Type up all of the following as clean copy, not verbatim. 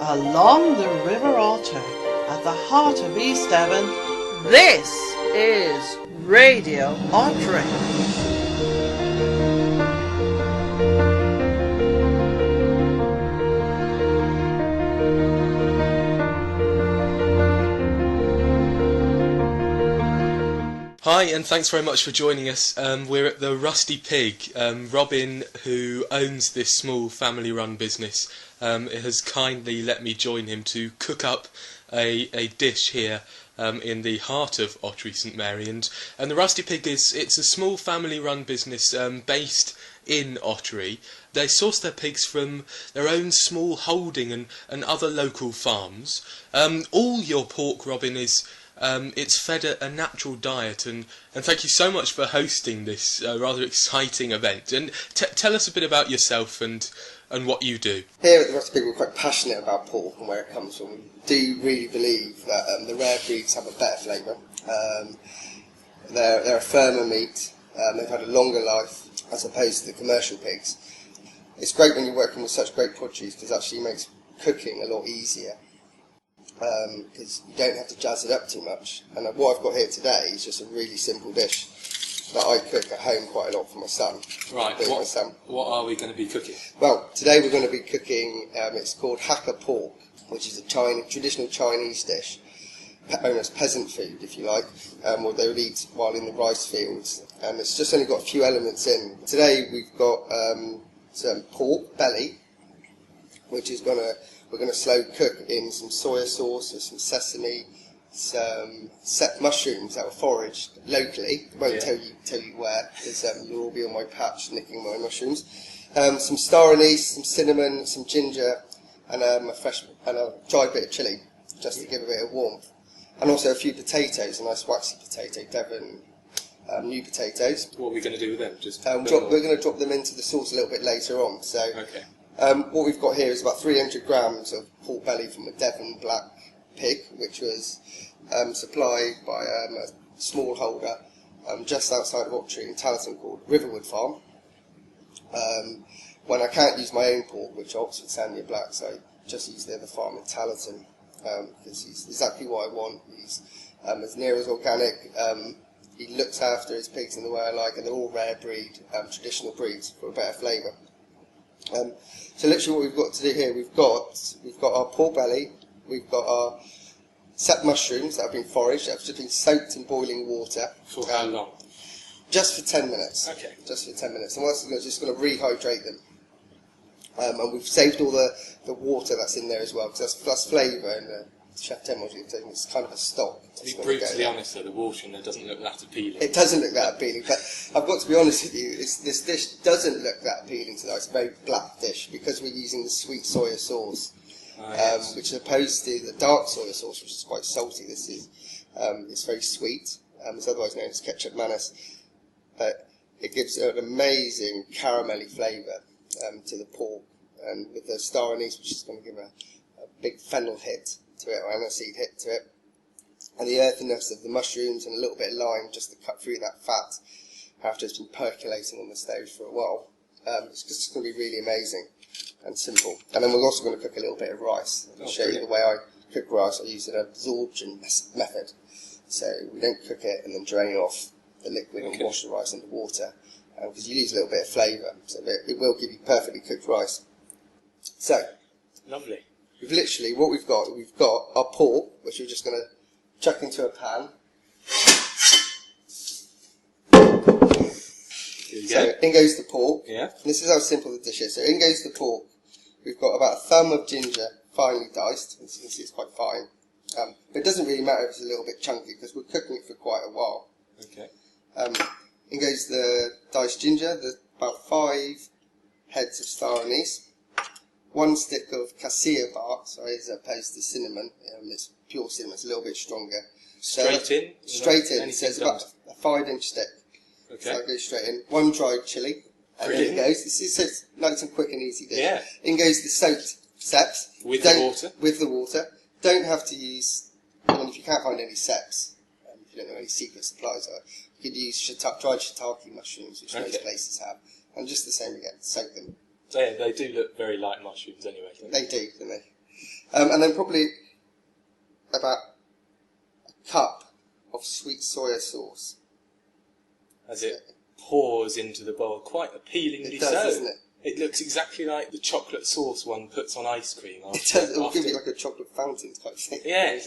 along the River Otter at the heart of East Devon. This is Radio Ottery. Hi, and thanks very much for joining us. We're at the Rusty Pig. Robin, who owns this small family-run business, has kindly let me join him to cook up a dish here in the heart of Ottery St Mary. And the Rusty Pig it's a small family-run business based in Ottery. They source their pigs from their own small holding and other local farms. All your pork, Robin, is... it's fed a natural diet, and thank you so much for hosting this rather exciting event. And tell us a bit about yourself and what you do. Here at the Ottery Pig, we're quite passionate about pork and where it comes from. We do really believe that the rare breeds have a better flavour. They're a firmer meat. They've had a longer life as opposed to the commercial pigs. It's great when you're working with such great produce because it actually makes cooking a lot easier. Because you don't have to jazz it up too much. And what I've got here today is just a really simple dish that I cook at home quite a lot for my son. Right, what are we going to be cooking? Well, today we're going to be cooking, it's called Hakka pork, which is a traditional Chinese dish, known as peasant food, if you like, what they would eat while in the rice fields. And it's just only got a few elements in. Today we've got some pork belly, which is we're going to slow cook in some soya sauce with some sesame, some mushrooms that were foraged locally. I won't tell you where, because you'll all be on my patch nicking my mushrooms. Some star anise, some cinnamon, some ginger, and a dried bit of chilli, just to give a bit of warmth. And also a few potatoes, a nice waxy potato, Devon new potatoes. What are we going to do with them? We're going to drop them into the sauce a little bit later on. So. Okay. What we've got here is about 300 grams of pork belly from a Devon black pig, which was supplied by a small holder just outside of Ottery in Tallaton called Riverwood Farm. When I can't use my own pork, which Oxford Sandia Blacks, I just use the other farm in Tallaton because he's exactly what I want. He's as near as organic. He looks after his pigs in the way I like, and they're all rare breed, traditional breeds for a better flavour. So literally what we've got to do here, we've got our pork belly, we've got our set mushrooms that have been foraged, that have just been soaked in boiling water. For how long? Just for 10 minutes. Okay. Just for 10 minutes. And we're just going to rehydrate them. And we've saved all the water that's in there as well, because that's flavour, and Chef Tim was saying it's kind of a stock. To be brutally honest though, the water in there doesn't look that appealing. It doesn't look that appealing, but I've got to be honest with you, this dish doesn't look that appealing to us. It's a very black dish because we're using the sweet soya sauce, yes. Which is opposed to the dark soya sauce, which is quite salty. This is it's very sweet. It's otherwise known as ketchup mayonnaise. But it gives an amazing caramelly flavour to the pork, and with the star anise, which is going to give a big fennel hit to it, or aniseed hit to it, and the earthiness of the mushrooms and a little bit of lime just to cut through that fat after it's been percolating on the stove for a while. It's just going to be really amazing and simple. And then we're also going to cook a little bit of rice. I'll show you the way I cook rice. I use an absorption method. So we don't cook it and then drain off the liquid and wash the rice under water, because you lose a little bit of flavour. So it will give you perfectly cooked rice. So, lovely. We've got our pork, which we're just going to chuck into a pan. So in goes the pork. Yeah. This is how simple the dish is. So in goes the pork. We've got about a thumb of ginger, finely diced. As you can see, it's quite fine. But it doesn't really matter if it's a little bit chunky because we're cooking it for quite a while. Okay. In goes the diced ginger, about 5 heads of star anise. 1 stick of cassia bark, as opposed to cinnamon. It's pure cinnamon, it's a little bit stronger. Straight in? Straight in, so it's about a 5-inch stick. Okay. So it goes straight in. 1 dried chilli. And then it goes. It's nice and quick and easy dish. Yeah. In goes the soaked seps. With the water? With the water. Don't have to use, if you can't find any seps, if you don't know any secret supplies, you could use dried shiitake mushrooms, which most places have. And just the same again, soak them. So yeah, they do look very like mushrooms anyway. They do, don't they? And then probably about a cup of sweet soya sauce. As it pours into the bowl, quite appealingly It does, so. doesn't it? It looks exactly like the chocolate sauce one puts on ice cream. It does. It'll give you like a chocolate fountain type thing. Yes.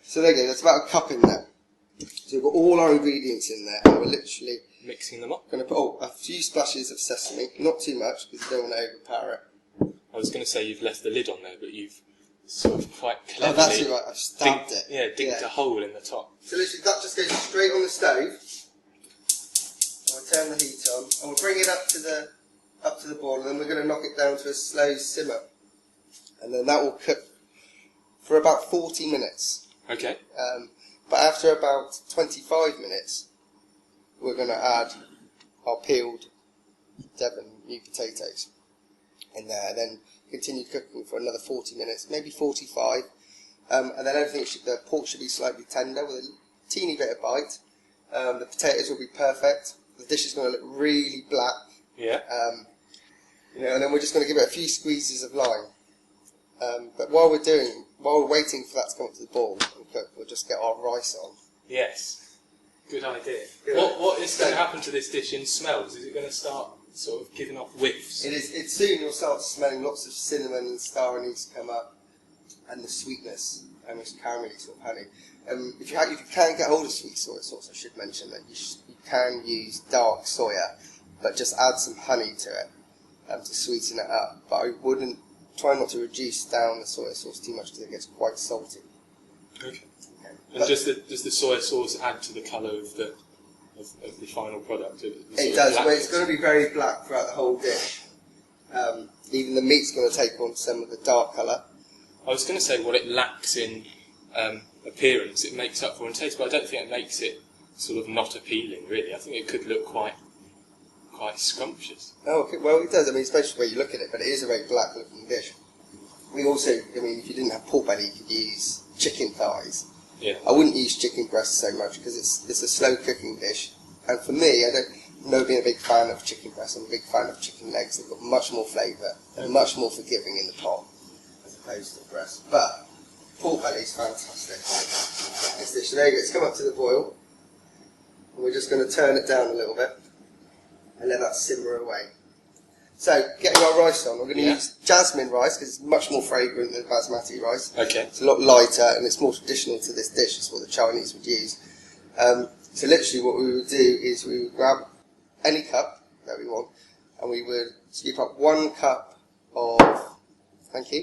So there you go. There's about a cup in there. So we've got all our ingredients in there, and we're literally Mixing them up. going to put a few splashes of sesame, not too much because you don't want to overpower it. I was going to say you've left the lid on there, but you've sort of quite cleverly... Oh, that's right. I've stabbed it. Yeah, digged a hole in the top. So literally that just goes straight on the stove. And we'll turn the heat on, and we'll bring it up to the boil, and then we're going to knock it down to a slow simmer, and then that will cook for about 40 minutes. Okay. But after about 25 minutes, we're going to add our peeled Devon new potatoes in there, and then continue cooking for another 40 minutes, maybe 45, and then the pork should be slightly tender with a teeny bit of bite. The potatoes will be perfect. The dish is going to look really black. Yeah. And then we're just going to give it a few squeezes of lime. But while we're waiting for that to come up to the boil and cook, we'll just get our rice on. Yes. Good idea. Good. What is going to happen to this dish in smells? Is it going to start sort of giving off whiffs? It soon you'll start smelling lots of cinnamon and star anise come up, and the sweetness and this caramelly sort of honey. If you can't get hold of sweet soy sauce, I should mention that you can use dark soya, but just add some honey to it to sweeten it up. But I wouldn't try not to reduce down the soya sauce too much because it gets quite salty. Okay. And does the soy sauce add to the colour of the final product? It does. Well, it's going to be very black throughout the whole dish. Even the meat's going to take on some of the dark colour. I was going to say what it lacks in appearance, it makes up for in taste, but I don't think it makes it sort of not appealing, really. I think it could look quite scrumptious. Oh, okay. Well, it does. I mean, especially where you look at it, but it is a very black-looking dish. We also, if you didn't have pork belly, you could use chicken thighs. Yeah. I wouldn't use chicken breast so much because it's a slow cooking dish. And for me, I don't know being a big fan of chicken breast. I'm a big fan of chicken legs. They've got much more flavour and much more forgiving in the pot as opposed to the breast. But pork belly is fantastic. This dish, there you go. It's come up to the boil. And we're just going to turn it down a little bit and let that simmer away. So, getting our rice on, we're going to use jasmine rice because it's much more fragrant than basmati rice. Okay. It's a lot lighter and it's more traditional to this dish. It's what the Chinese would use. So literally what we would do is we would grab any cup that we want and we would scoop up 1 cup of, thank you,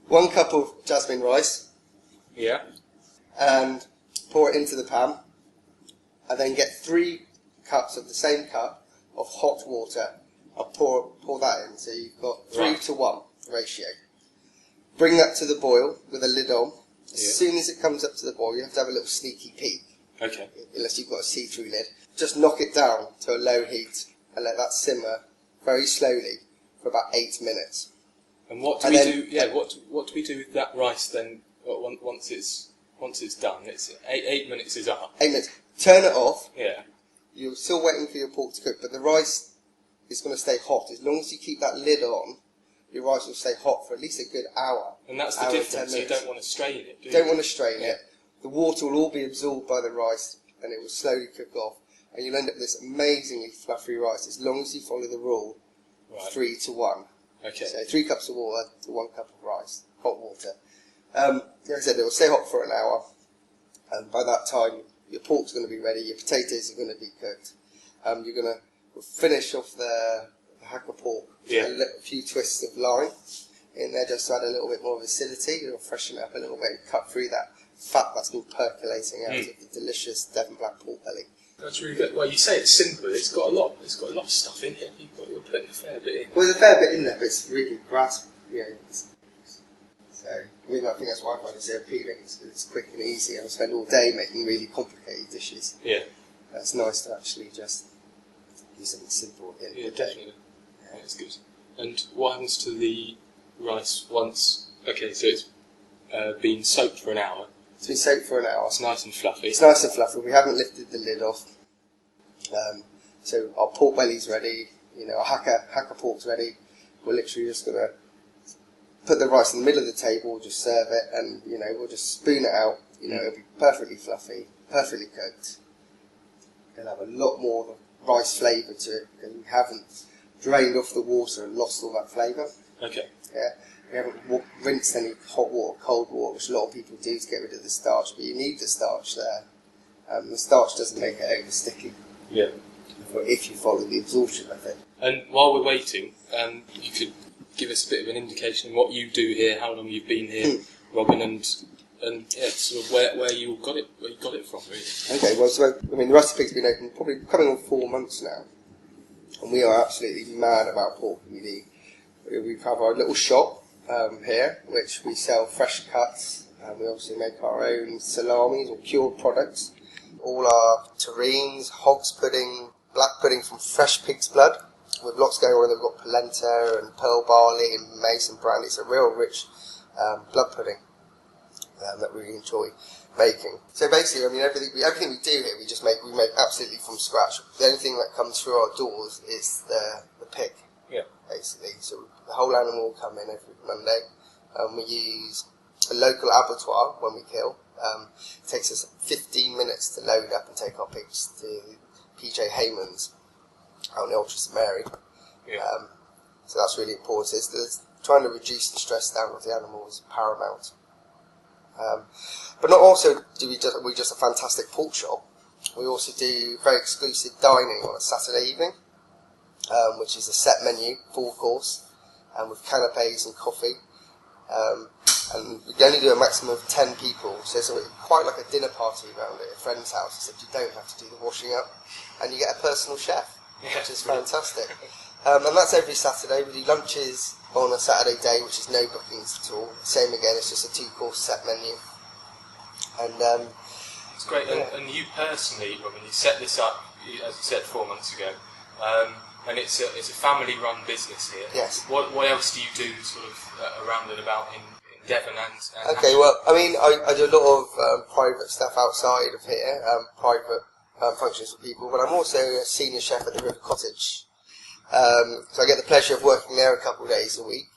1 cup of jasmine rice. Yeah. And pour it into the pan and then get 3 cups of the same cup of hot water. I'll pour that in, so you've got 3 to 1 ratio. Bring that to the boil with a lid on. As soon as it comes up to the boil, you have to have a little sneaky peek. Okay. Unless you've got a see-through lid. Just knock it down to a low heat and let that simmer very slowly for about 8 minutes. And what do we do? Yeah. What do we do with that rice then? Once it's done, it's 8 minutes is up. 8 minutes. Turn it off. Yeah. You're still waiting for your pork to cook, but the rice is going to stay hot. As long as you keep that lid on, your rice will stay hot for at least a good hour. And that's the difference. You don't want to strain it, do you? Don't want to strain it. The water will all be absorbed by the rice, and it will slowly cook off. And you'll end up with this amazingly fluffy rice, as long as you follow the rule, 3 to 1. Okay. So 3 cups of water to 1 cup of rice, hot water. Like I said, it will stay hot for an hour, and by that time, your pork's going to be ready, your potatoes are going to be cooked. You're going to finish off the hacker pork with a few twists of lime in there just to add a little bit more of acidity. It'll freshen it up a little bit and cut through that fat that's been percolating out of the delicious Devon black pork belly. That's really good. Well, you say it's simple. It's got a lot of stuff in here. You're putting a fair bit in. Well, there's a fair bit in there, but it's really grasp. So I think that's why I find it so appealing. It's quick and easy. I spend all day making really complicated dishes. Yeah. It's nice to actually just do something simple in the day. Definitely. Yeah, it's good. And what happens to the rice once? Okay, so it's been soaked for an hour. It's been soaked for an hour. It's nice and fluffy. It's nice and fluffy. We haven't lifted the lid off. So our pork belly's ready. Our hacker pork's ready. We're literally just going to put the rice in the middle of the table, just serve it, and we'll just spoon it out. It'll be perfectly fluffy, perfectly cooked. It'll have a lot more of a rice flavour to it because we haven't drained off the water and lost all that flavour. Okay. Yeah. We haven't rinsed any hot water, cold water, which a lot of people do to get rid of the starch, but you need the starch there. The starch doesn't make it over sticky. Yeah. If you follow the absorption method. And while we're waiting, you could give us a bit of an indication of what you do here, how long you've been here, Robin, and sort of where you got it from, really. Okay, well, so the Rusty Pig's been open probably coming on 4 months now, and we are absolutely mad about pork. We have our little shop here, which we sell fresh cuts, and we also make our own salamis or cured products. All our terrines, hog's pudding, black pudding from fresh pig's blood, with lots going on. They've got polenta and pearl barley and mace and brandy. It's a real rich blood pudding that we enjoy making. So basically, everything we do here, we make absolutely from scratch. The only thing that comes through our doors is the pig. Yeah. Basically, so the whole animal will come in every Monday. We use a local abattoir when we kill. It takes us 15 minutes to load up and take our pigs to PJ Hayman's out in Ultra St Mary. Yeah. So that's really important. Trying to reduce the stress down of the animal is paramount. But not also do we just a fantastic pork shop. We also do very exclusive dining on a Saturday evening, which is a set menu, full course, with canapes and coffee. And we can only do a maximum of 10 people, so it's quite like a dinner party around at a friend's house, except you don't have to do the washing up, and you get a personal chef, which is fantastic. And that's every Saturday. We do lunches on a Saturday day, which is no bookings at all. Same again, it's just a 2-course set menu. And it's great. And you personally, Robin, you set this up, as you said, 4 months ago, and it's a family-run business here. Yes. What else do you do, sort of around and about in Devon and okay, well, I do a lot of private stuff outside of here, private functions for people, but I'm also a senior chef at the River Cottage. So I get the pleasure of working there a couple of days a week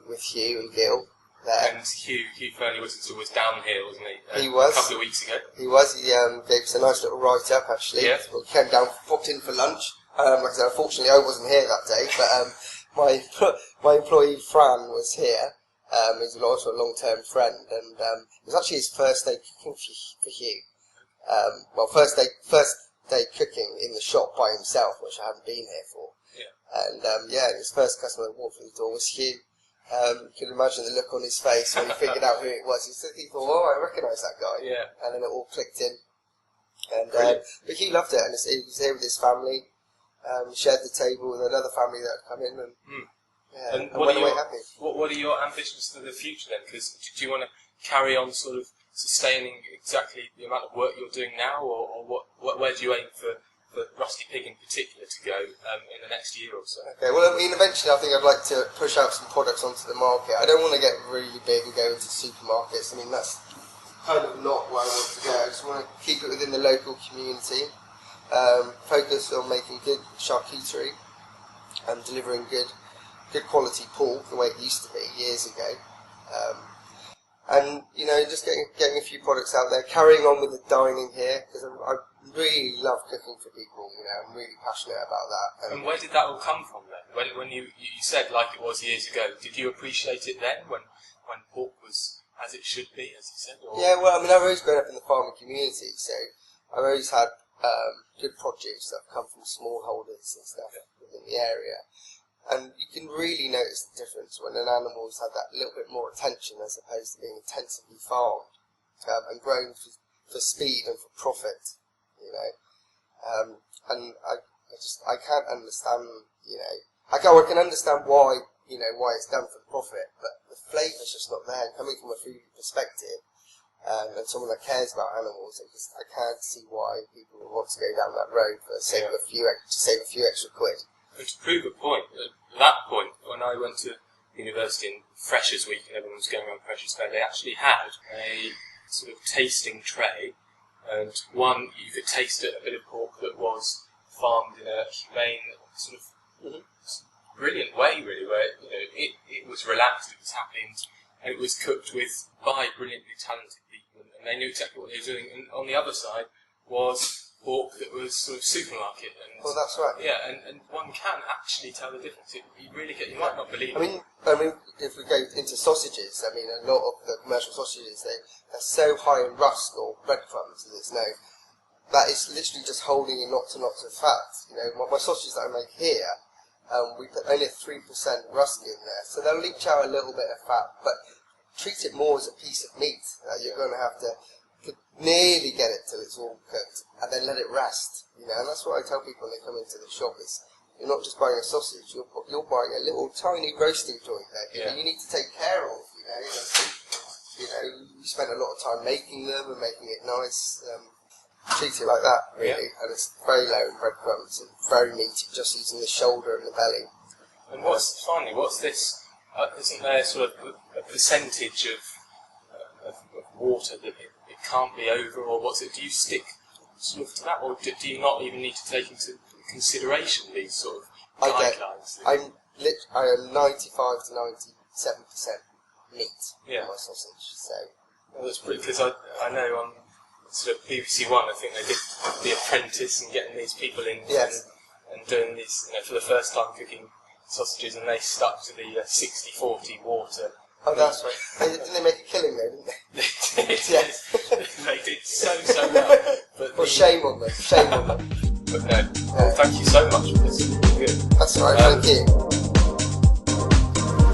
with Hugh and Gil there. And Hugh Fernley was down here, wasn't he? He was. A couple of weeks ago. He was. He gave us a nice little write-up, actually. Yeah. We came down, popped in for lunch. Like I said, unfortunately I wasn't here that day, but my employee Fran was here. He's also a long-term friend, and it was actually his first day cooking for Hugh. First day cooking in the shop by himself, which I hadn't been here for. Yeah. And his first customer that walked through the door was Hugh. You can imagine the look on his face when he figured out who it was. He thought, oh, I recognise that guy. Yeah. And then it all clicked in. And but Hugh loved it, and he was here with his family. Shared the table with another family that had come in, and and went away happy. What are your ambitions for the future then? Because do you want to carry on sort of sustaining exactly the amount of work you're doing now, or where do you aim for Rusty Pig in particular to go in the next year or so? Okay, well, eventually I think I'd like to push out some products onto the market. I don't want to get really big and go into supermarkets. That's kind of not where I want to go. I just want to keep it within the local community, focus on making good charcuterie and delivering good quality pork the way it used to be years ago. And just getting a few products out there, carrying on with the dining here, because I really love cooking for people. I'm really passionate about that. And where did that all come from then? When you said like it was years ago, did you appreciate it then when pork was as it should be, as you said? Or? Yeah, well, I've always grown up in the farming community, so I've always had good produce that have come from smallholders and stuff within the area. And you can really notice the difference when an animal's had that little bit more attention as opposed to being intensively farmed and grown for speed and for profit, and I can't understand, I can understand why it's done for profit, but the flavour's just not there. And coming from a food perspective, and someone that cares about animals, I can't see why people would want to go down that road for save a few extra quid. And to prove a point, at that point, when I went to university in Freshers Week and everyone was going around Freshers Fair, they actually had a sort of tasting tray, and you could taste a bit of pork that was farmed in a humane, sort of brilliant way, really, where it was relaxed, it was happy, and it was cooked by brilliantly talented people, and they knew exactly what they were doing. And on the other side was pork that was sort of supermarket. And, well, that's right. Yeah, and one can actually tell the difference. You really get. You might not believe I mean, if we go into sausages, I mean, a lot of the commercial sausages, they're so high in rusk or breadcrumbs, as it's known, that it's literally just holding in lots and lots of fat. My sausages that I make here, we put only 3% rusk in there, so they'll leach out a little bit of fat, but treat it more as a piece of meat. You're going to have to nearly get it till it's all cooked, and then let it rest. And that's what I tell people when they come into the shop is, you're not just buying a sausage, you're buying a little tiny roasting joint there that you need to take care of. You spend a lot of time making them and making it nice. Treat it like that, really, and it's very low in breadcrumbs and very meaty, just using the shoulder and the belly. And what's this? Isn't there sort of a percentage of water that it can't be over, or what's it? Do you stick sort of to that, or do you not even need to take into consideration these sort of guidelines? I am 95 to 97% meat in my sausage. So well, that's pretty, because I know on sort of BBC One, I think they did The Apprentice and getting these people in and doing these for the first time cooking sausages, and they stuck to the 60-40 water. Oh, that's right. Didn't they make a killing though, didn't they? They did, yes. They did so well. But shame on them, shame on them. But no, well, thank you so much for this. Good. That's all right, thank you.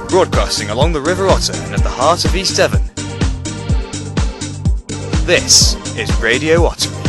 Broadcasting along the River Otter and at the heart of East Devon, this is Radio Ottery.